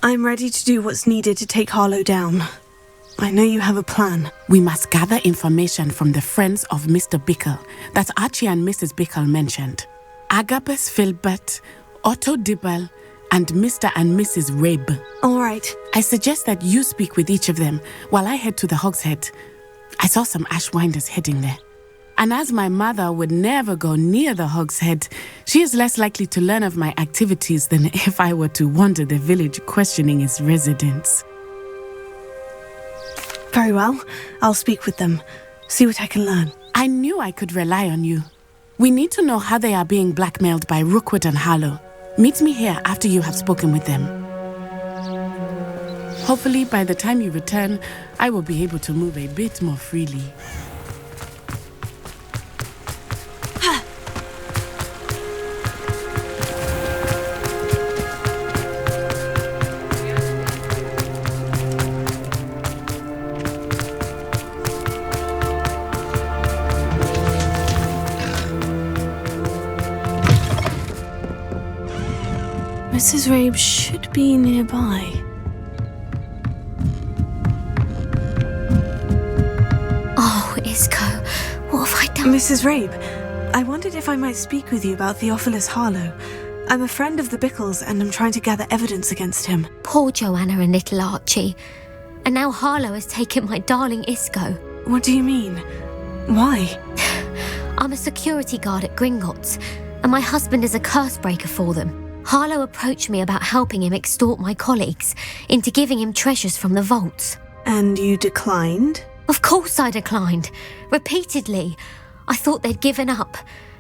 I'm ready to do what's needed to take Harlow down. I know you have a plan. We must gather information from the friends of Mr. Bickle that Archie and Mrs. Bickle mentioned. Agabus Filbert, Otto Dibble, and Mr. and Mrs. Rabe. All right. I suggest that you speak with each of them while I head to the Hogshead. I saw some Ashwinders heading there. And as my mother would never go near the Hogshead, she is less likely to learn of my activities than if I were to wander the village questioning its residents. Very well. I'll speak with them. See what I can learn. I knew I could rely on you. We need to know how they are being blackmailed by Rookwood and Harlow. Meet me here after you have spoken with them. Hopefully, by the time you return, I will be able to move a bit more freely. Mrs. Rabe should be nearby. Oh, Isco, what have I done? Mrs. Rabe, I wondered if I might speak with you about Theophilus Harlow. I'm a friend of the Bickles and I'm trying to gather evidence against him. Poor Joanna and little Archie. And now Harlow has taken my darling Isco. What do you mean? Why? I'm a security guard at Gringotts, and my husband is a curse breaker for them. Harlow approached me about helping him extort my colleagues into giving him treasures from the vaults. And you declined? Of course I declined. Repeatedly. I thought they'd given up,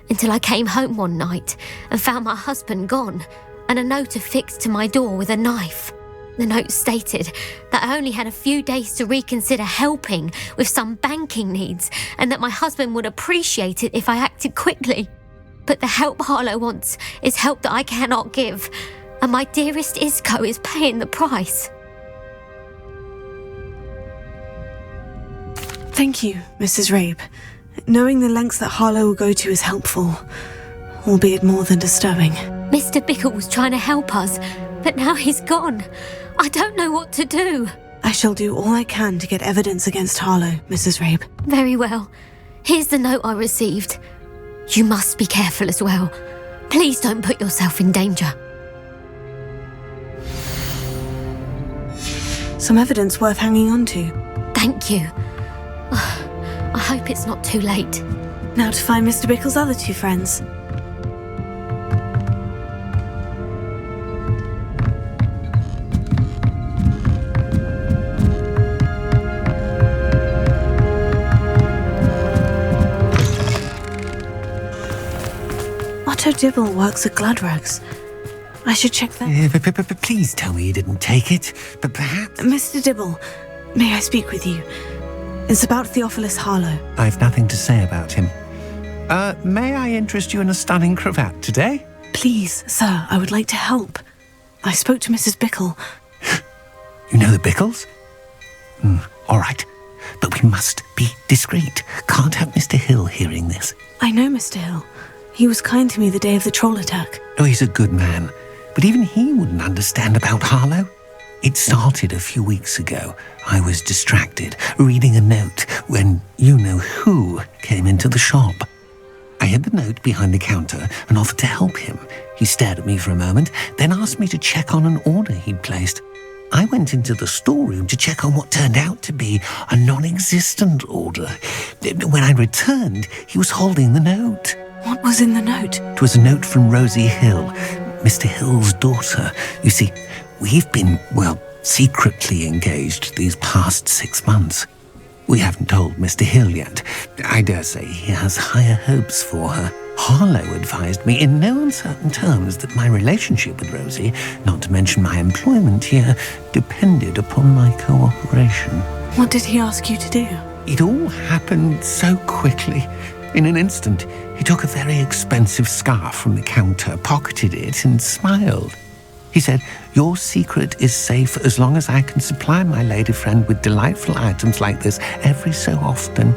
until I came home one night and found my husband gone, and a note affixed to my door with a knife. The note stated that I only had a few days to reconsider helping with some banking needs, and that my husband would appreciate it if I acted quickly. But the help Harlow wants is help that I cannot give, and my dearest Isco is paying the price. Thank you, Mrs. Rabe. Knowing the lengths that Harlow will go to is helpful, albeit more than disturbing. Mr. Bickle was trying to help us, but now he's gone. I don't know what to do. I shall do all I can to get evidence against Harlow, Mrs. Rabe. Very well. Here's the note I received. You must be careful as well. Please don't put yourself in danger. Some evidence worth hanging on to. Thank you. I hope it's not too late. Now to find Mr. Bickle's other two friends. Otto Dibble works at Gladrags. I should check that. Please tell me you didn't take it, but perhaps... Mr. Dibble, may I speak with you? It's about Theophilus Harlow. I've nothing to say about him. May I interest you in a stunning cravat today? Please, sir, I would like to help. I spoke to Mrs. Bickle. You know the Bickles? All right, but we must be discreet. Can't have Mr. Hill hearing this. I know Mr. Hill. He was kind to me the day of the troll attack. Oh, he's a good man, but even he wouldn't understand about Harlow. It started a few weeks ago. I was distracted, reading a note, when you-know-who came into the shop. I hid the note behind the counter and offered to help him. He stared at me for a moment, then asked me to check on an order he'd placed. I went into the storeroom to check on what turned out to be a non-existent order. When I returned, he was holding the note. What was in the note? It was a note from Rosie Hill, Mr. Hill's daughter. You see, we've been, secretly engaged these past 6 months. We haven't told Mr. Hill yet. I dare say he has higher hopes for her. Harlow advised me in no uncertain terms that my relationship with Rosie, not to mention my employment here, depended upon my cooperation. What did he ask you to do? It all happened so quickly. In an instant, he took a very expensive scarf from the counter, pocketed it, and smiled. He said, "Your secret is safe as long as I can supply my lady friend with delightful items like this every so often."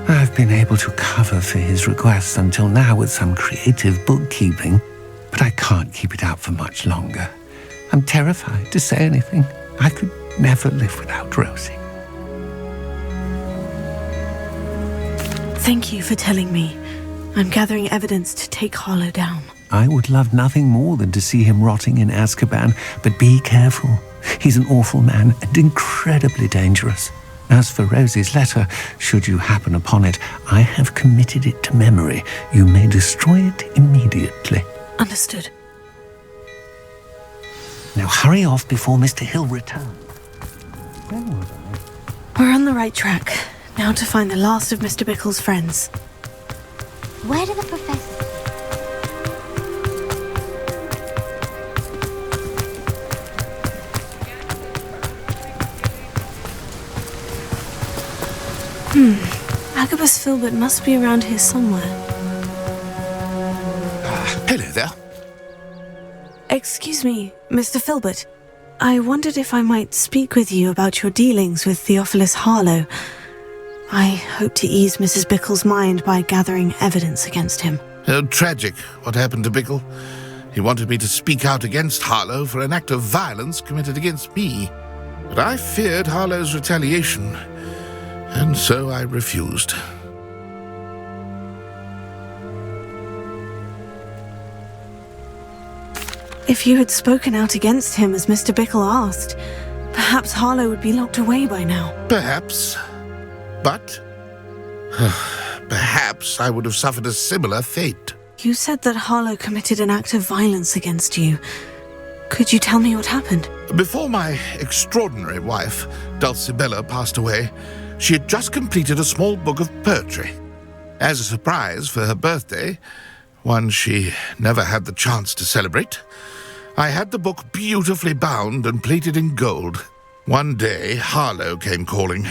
I've been able to cover for his requests until now with some creative bookkeeping, but I can't keep it up for much longer. I'm terrified to say anything. I could never live without Rosie. Thank you for telling me. I'm gathering evidence to take Harlow down. I would love nothing more than to see him rotting in Azkaban, but be careful. He's an awful man and incredibly dangerous. As for Rosie's letter, should you happen upon it, I have committed it to memory. You may destroy it immediately. Understood. Now hurry off before Mr. Hill returns. Where was I? We're on the right track. Now to find the last of Mr. Bickle's friends. Where did the professor... Agabus Filbert must be around here somewhere. Hello there. Excuse me, Mr. Filbert. I wondered if I might speak with you about your dealings with Theophilus Harlow. I hope to ease Mrs. Bickle's mind by gathering evidence against him. Tragic, what happened to Bickle. He wanted me to speak out against Harlow for an act of violence committed against me. But I feared Harlow's retaliation, and so I refused. If you had spoken out against him as Mr. Bickle asked, perhaps Harlow would be locked away by now. Perhaps. But perhaps I would have suffered a similar fate. You said that Harlow committed an act of violence against you. Could you tell me what happened? Before my extraordinary wife, Dulcibella, passed away, she had just completed a small book of poetry. As a surprise for her birthday, one she never had the chance to celebrate, I had the book beautifully bound and plated in gold. One day, Harlow came calling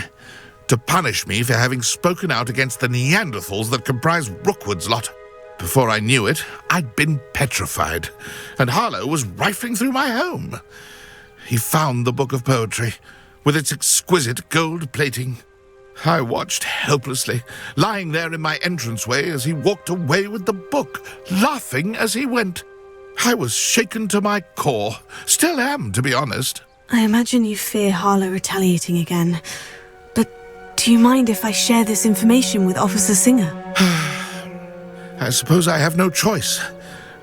to punish me for having spoken out against the Neanderthals that comprise Rookwood's lot. Before I knew it, I'd been petrified, and Harlow was rifling through my home. He found the book of poetry, with its exquisite gold plating. I watched helplessly, lying there in my entranceway as he walked away with the book, laughing as he went. I was shaken to my core. Still am, to be honest. I imagine you fear Harlow retaliating again. But do you mind if I share this information with Officer Singer? I suppose I have no choice.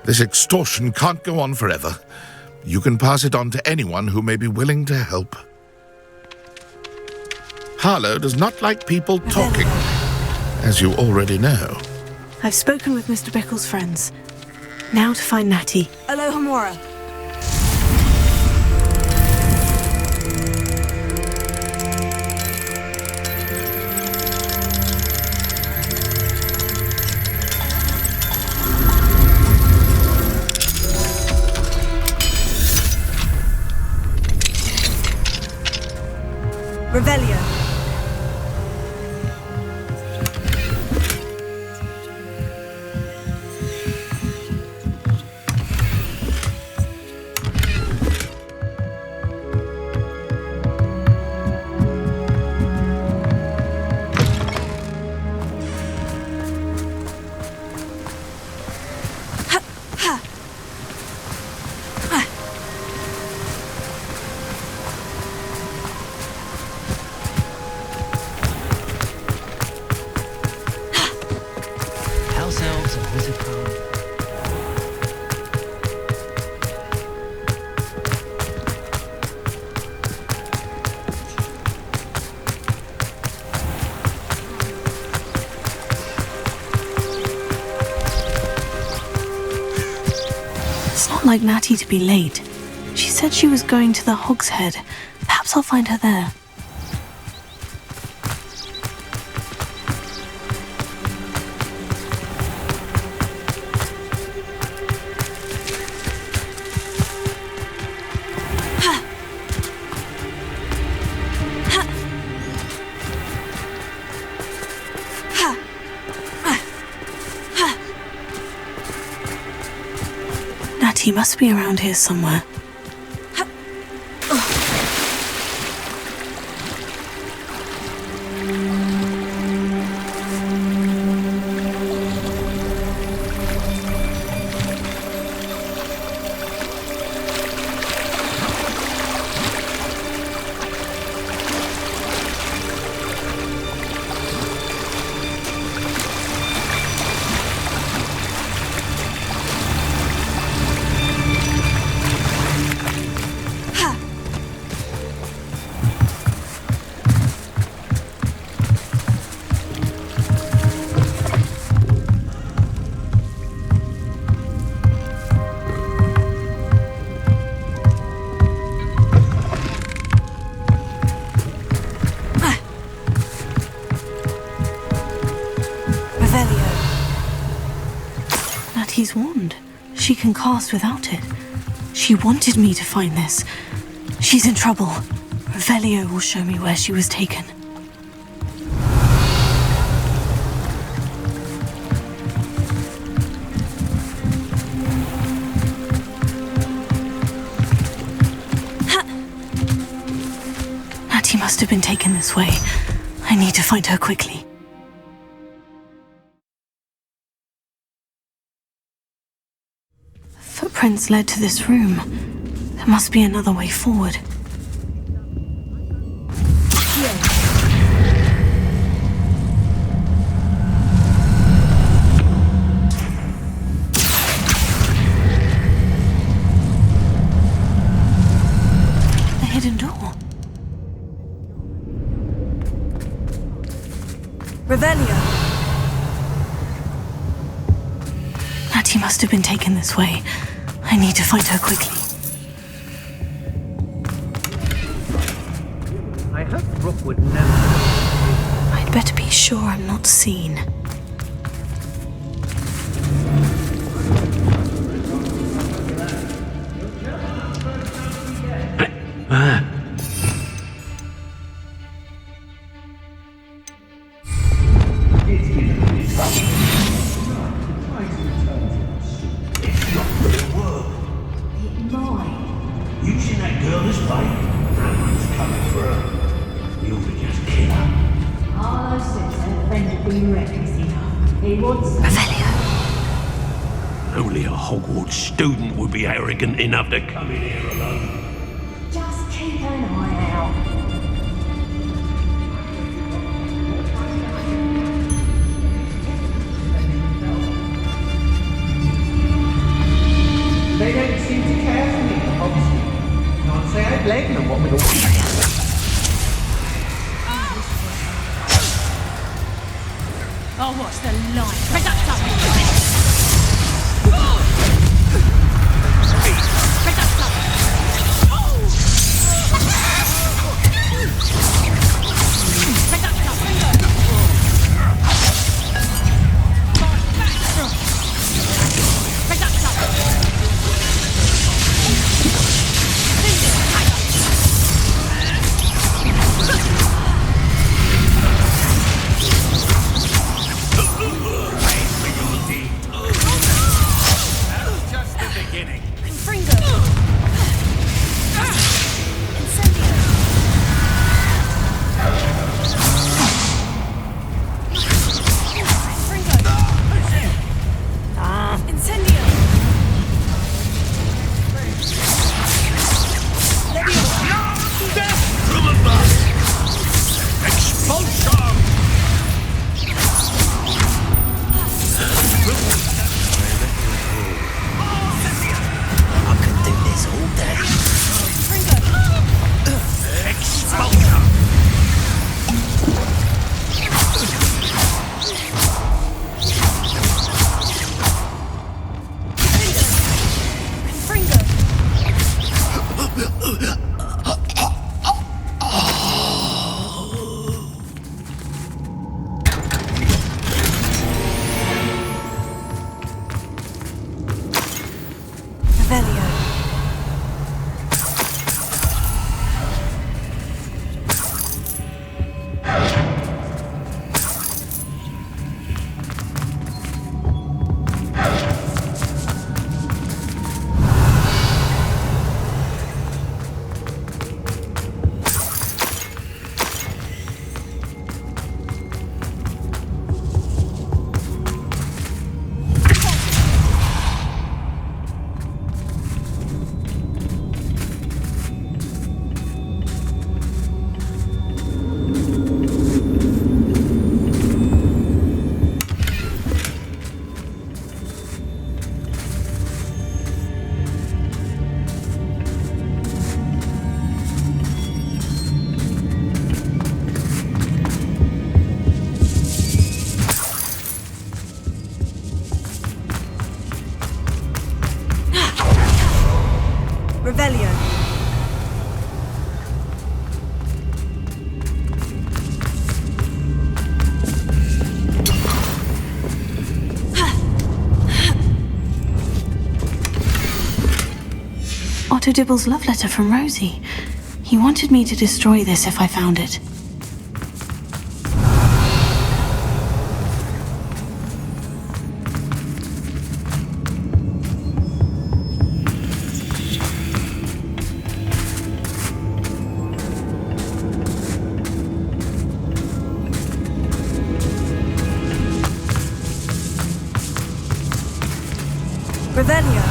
This extortion can't go on forever. You can pass it on to anyone who may be willing to help. Harlow does not like people talking, as you already know. I've spoken with Mr. Bickle's friends. Now to find Natty. Alohomora. Revelio. It's not like Natty to be late. She said she was going to the Hog's Head. Perhaps I'll find her there. Natty must be around here somewhere. can cast without it. She wanted me to find this. She's in trouble. Revelio will show me where she was taken. Natty must have been taken this way. I need to find her quickly. Footprints led to this room. There must be another way forward. The hidden door. Revelio! Natty must have been taken this way. I need to find her quickly. I hope Brooke would never... I'd better be sure I'm not seen. Using that girl as bait. Someone's coming for her. We ought to just kill her. Harlow says her friend had been reckless enough. He wants her. Revelio. Only a Hogwarts student would be arrogant enough to come in here alone. Just keep an eye out. They don't seem to care for me, the Hogsmeade. Can't say I blame them, what with all Oh, what's the line? Press up, son. Press up, son. Press up, son. Press up, son. Revelio. Dr. Dibble's love letter from Rosie. He wanted me to destroy this if I found it. Revelio.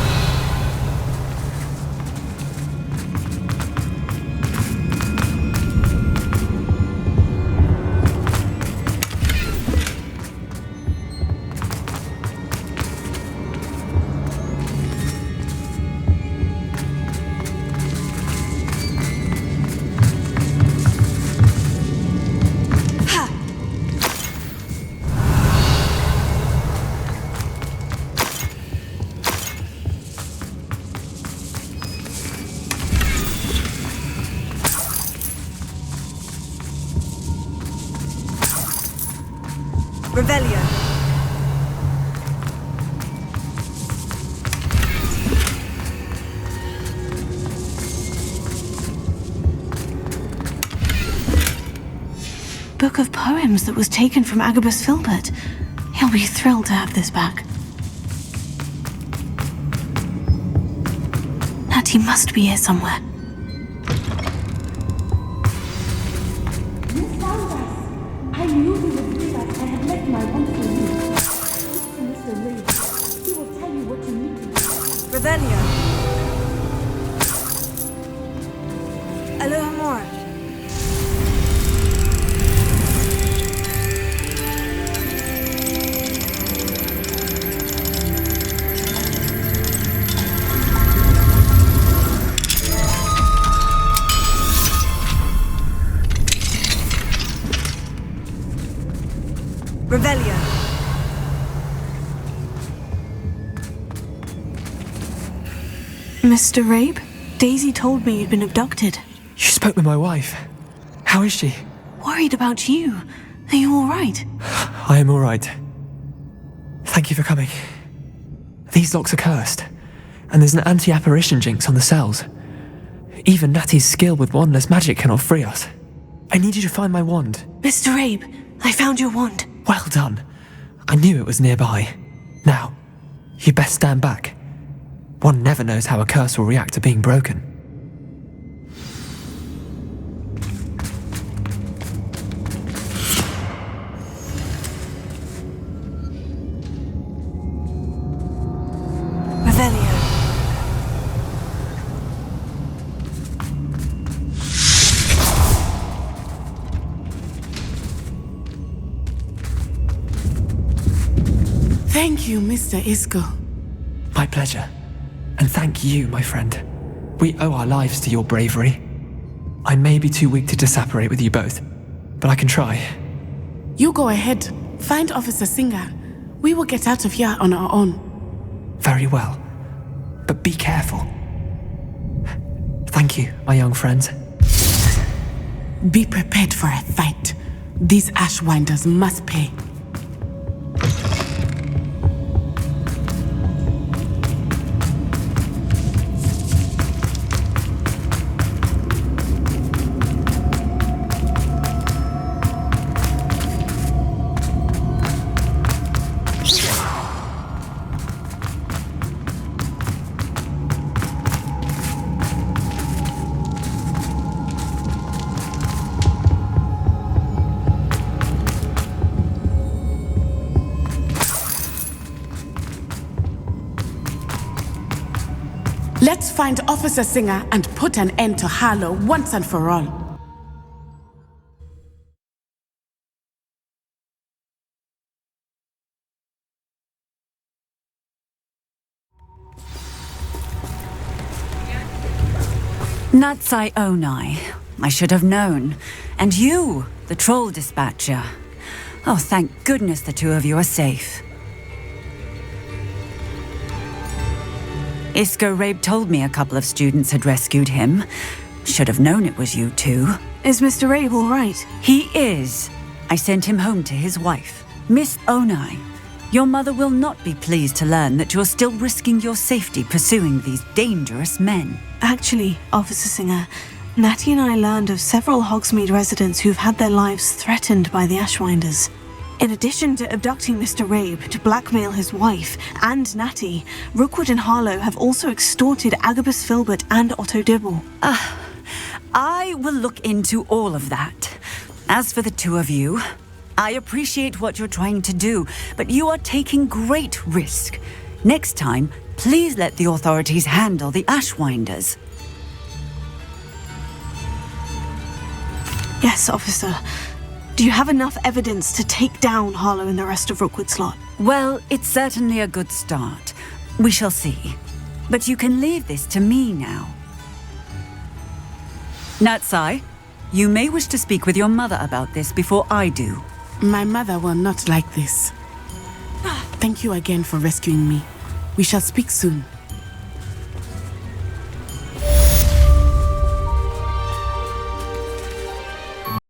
Revelio. Book of poems that was taken from Agabus Filbert. He'll be thrilled to have this back. Natty must be here somewhere. Miss Alvarez, I knew you would do that. I had left my wand for you. Mr. Ray, he will tell you what you need to do. Revelio. Alohomora. Revelio. Mr. Rabe, Daisy told me you'd been abducted. You spoke with my wife. How is she? Worried about you. Are you all right? I am all right. Thank you for coming. These locks are cursed, and there's an anti-apparition jinx on the cells. Even Natty's skill with wandless magic cannot free us. I need you to find my wand. Mr. Rabe, I found your wand. Well done. I knew it was nearby. Now, you best stand back. One never knows how a curse will react to being broken. Revelio. Thank you, Mr. Isco. My pleasure. And thank you, my friend. We owe our lives to your bravery. I may be too weak to disapparate with you both, but I can try. You go ahead. Find Officer Singer. We will get out of here on our own. Very well. But be careful. Thank you, my young friends. Be prepared for a fight. These Ashwinders must pay. Let's find Officer Singer and put an end to Harlow once and for all. Natsai Onai. I should have known. And you, the troll dispatcher. Oh, thank goodness the two of you are safe. Isco Rabe told me a couple of students had rescued him. Should have known it was you two. Is Mr. Rabe all right? He is. I sent him home to his wife, Miss Onai. Your mother will not be pleased to learn that you're still risking your safety pursuing these dangerous men. Actually, Officer Singer, Natty and I learned of several Hogsmeade residents who've had their lives threatened by the Ashwinders. In addition to abducting Mr. Rabe to blackmail his wife and Natty, Rookwood and Harlow have also extorted Agabus Filbert and Otto Dibble. I will look into all of that. As for the two of you, I appreciate what you're trying to do, but you are taking great risk. Next time, please let the authorities handle the Ashwinders. Yes, officer. Do you have enough evidence to take down Harlow and the rest of Rookwood's lot? Well, it's certainly a good start. We shall see. But you can leave this to me now. Natsai, you may wish to speak with your mother about this before I do. My mother will not like this. Thank you again for rescuing me. We shall speak soon.